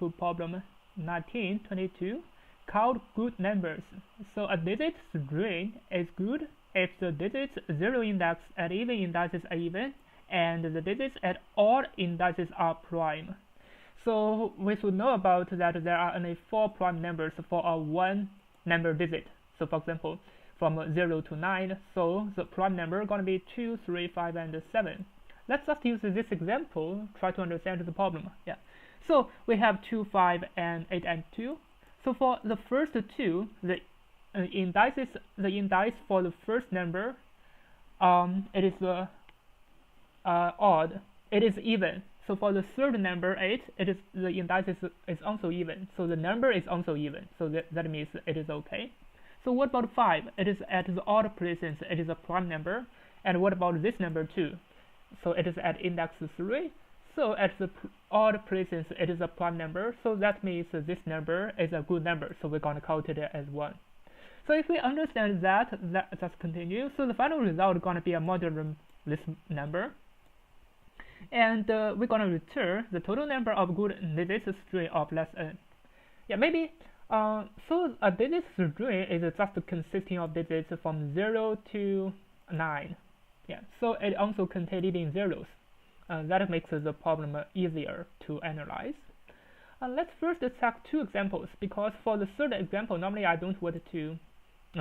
to problem 1922. Count good numbers. So a digit string is good if the digits 0 index at even indices are even, and the digits at odd indices are prime. So we should know about that there are only 4 prime numbers for a one number digit. So for example, from 0 to 9, so the prime number going to be 2, 3, 5, and 7. Let's just use this example, try to understand the problem. Yeah. So we have 2, 5, and 8, and 2. So for the first two, the index for the first number, it is odd. It is even. So for the third number 8, the index is also even. So the number is also even. So that means it is okay. So what about 5? It is at the odd places. It is a prime number. And what about this number 2? So it is at index 3. So at the odd places, it is a prime number. So that means this number is a good number. So we're going to count it as 1. So if we understand that, let's continue. So the final result is going to be a modular this number. And we're going to return the total number of good digits string of less n. Yeah, maybe. So a digit string is just consisting of digits from 0 to 9. Yeah, so it also contains leading zeros. That makes the problem easier to analyze. Let's first check 2 examples, because for the third example, normally I don't want to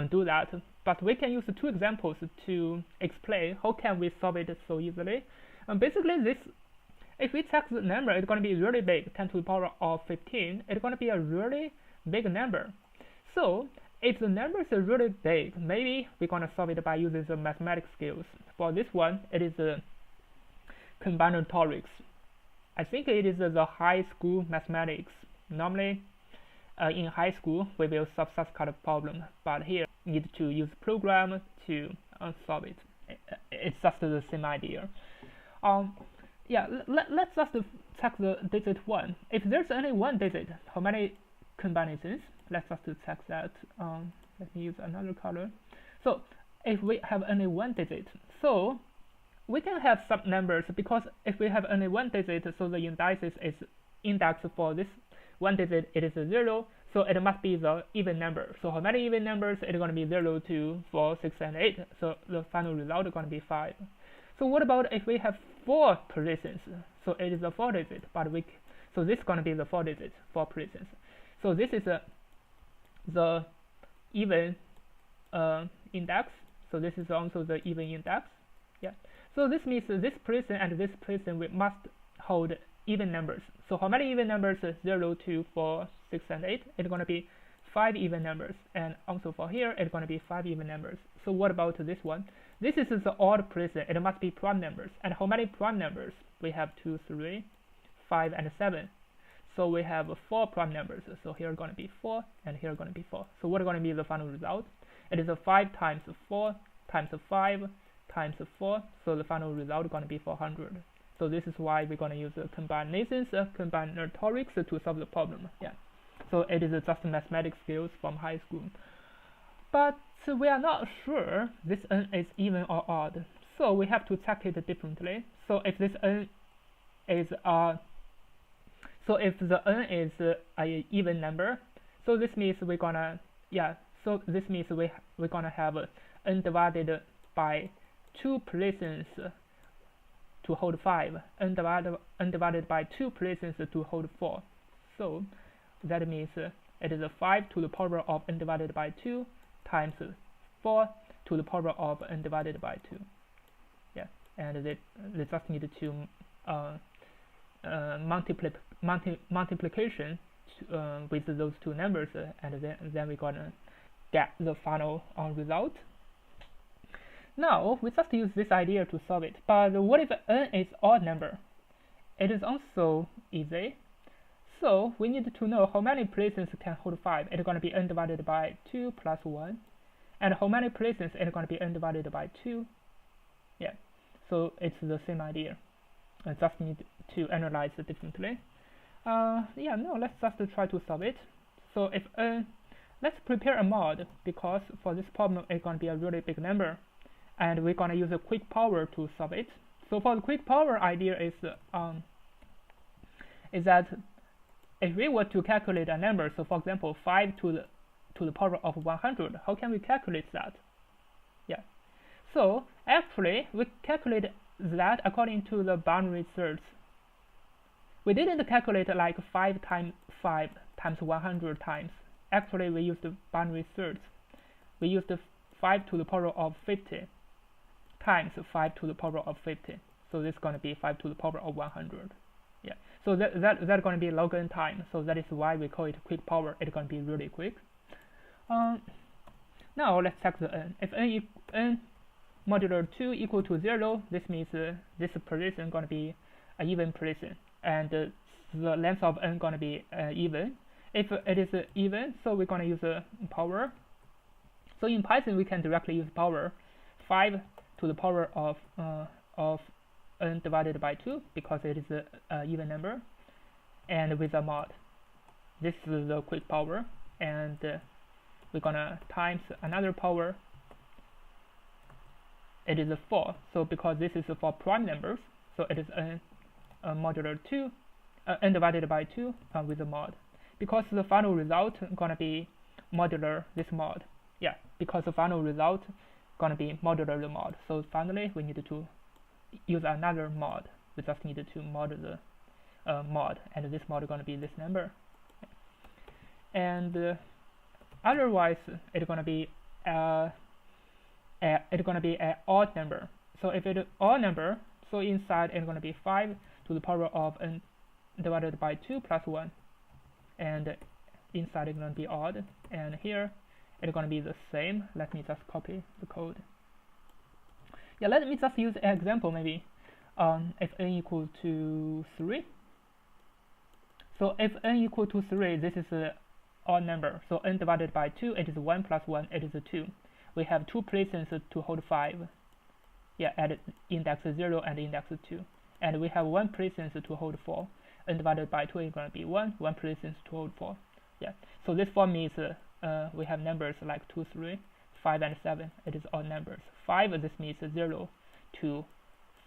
do that, but we can use 2 examples to explain how can we solve it so easily. Basically, if we check the number, it's going to be really big, 10 to the power of 15. It's going to be a really big number. So if the number is really big, maybe we're going to solve it by using the mathematics skills. For this one, it is combinatorics. I think it is the high school mathematics. Normally, in high school, we will solve such kind of problem, but here need to use program to solve it. It's just the same idea. Yeah, let's just check the digit 1. If there's only one digit, how many combinations? Let's just check that. Let me use another color. So if we have only one digit, so we can have some numbers, because if we have only one digit, so the index for this one digit, it is 0, so it must be the even number. So how many even numbers? It's going to be 0, 2, 4, 6, and 8. So the final result is going to be 5. So what about if we have 4 positions? So it is a 4 digit, but so this is going to be the 4 digit, 4 positions. So this is the even index. So this is also the even index. Yeah. So this means this position and this position we must hold even numbers. So how many even numbers? 0, 2, 4, 6, and 8. It's going to be 5 even numbers. And also for here, it's going to be 5 even numbers. So what about this one? This is the odd position. It must be prime numbers. And how many prime numbers? We have 2, 3, 5, and 7. So we have 4 prime numbers. So here going to be 4, and here going to be 4. So what is going to be the final result? It is 5 times 4 times 5 times 4. So the final result is going to be 400. So this is why we're going to use combinatorics to solve the problem. Yeah. So it is just mathematics skills from high school. But we are not sure this n is even or odd. So we have to check it differently. So if this n is so if the n is a even number, so this means we're gonna so this means we're gonna have n divided by 2 places to hold 5, n divided by 2 places to hold 4. So that means it is 5 to the power of n divided by 2 times 4 to the power of n divided by 2. Yeah, and they just need to multiplication with those 2 numbers, and then we're gonna get the final result. Now we just use this idea to solve it. But what if n is odd number? It is also easy. So we need to know how many places can hold 5. It's going to be n divided by 2 plus 1. And how many places it's going to be n divided by 2. Yeah, so it's the same idea. I just need to analyze it differently. Yeah, no, let's just try to solve it. So if let's prepare a mod, because for this problem it's going to be a really big number, and we're going to use a quick power to solve it. So for the quick power idea is that if we were to calculate a number, so for example 5 to the power of 100, how can we calculate that? Yeah, so actually we calculate that according to the boundary search. We didn't calculate like 5 times 5 times 100 times. Actually we used the boundary search. We used 5 to the power of 50 times 5 to the power of 50. So this is going to be 5 to the power of 100. Yeah. So that's going to be log n time. So that is why we call it quick power. It's going to be really quick. Now let's check the n. If n modulo 2 equal to 0, this means this position going to be an even position, and the length of n going to be even. If it is even, so we're going to use power. So in Python we can directly use power 5 to the power of n divided by 2 because it is an even number, and with a mod. This is the quick power, and we're gonna times another power. It is 4. So because this is for prime numbers, so it is n modulo 2, n divided by 2 with a mod. Because the final result gonna be modular this mod. Yeah, because the final result gonna be modular the mod. So finally we need to use another mod. We just need to mod the mod, and this mod is gonna be this number. And otherwise it's gonna be an odd number. So if it's odd number, so inside it's gonna be 5 to the power of n divided by 2 plus 1, and inside it's gonna be odd, and here it's gonna be the same. Let me just copy the code. Yeah, let me just use an example maybe. If n equal to 3. So if n equal to 3, this is an odd number. So n divided by 2, it is 1 plus 1, it is 2. We have 2 places to hold 5. Yeah, at index 0 and index 2. And we have 1 place to hold 4. N divided by 2 is going to be 1 place to hold 4. Yeah, so this form means we have numbers like 2, 3, 5, and 7. It is odd numbers. 5, this means 0, 2,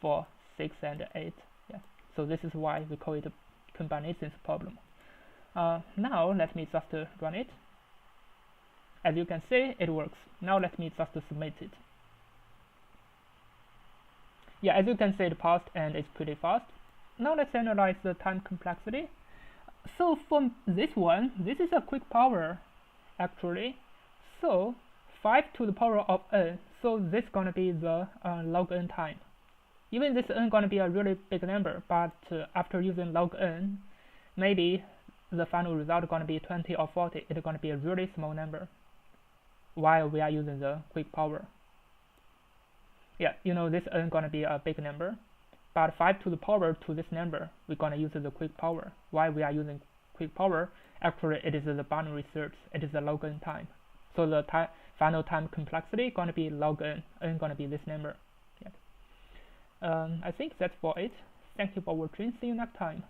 4, 6, and 8. Yeah, so this is why we call it a combinations problem. Now let me just run it. As you can see, it works. Now let me just submit it. Yeah, as you can see, it passed and it's pretty fast. Now let's analyze the time complexity. So for this one, this is a quick power actually. So 5 to the power of n, so this is going to be the log n time. Even this n going to be a really big number, but after using log n, maybe the final result is going to be 20 or 40. It's going to be a really small number while we are using the quick power. Yeah, you know, this n going to be a big number, but 5 to the power to this number, we're going to use the quick power. Why we are using quick power? Actually, it is the boundary search. It is the log n time. So the final time complexity going to be log n. N going to be this number. Yeah. I think that's for it. Thank you for watching. See you next time.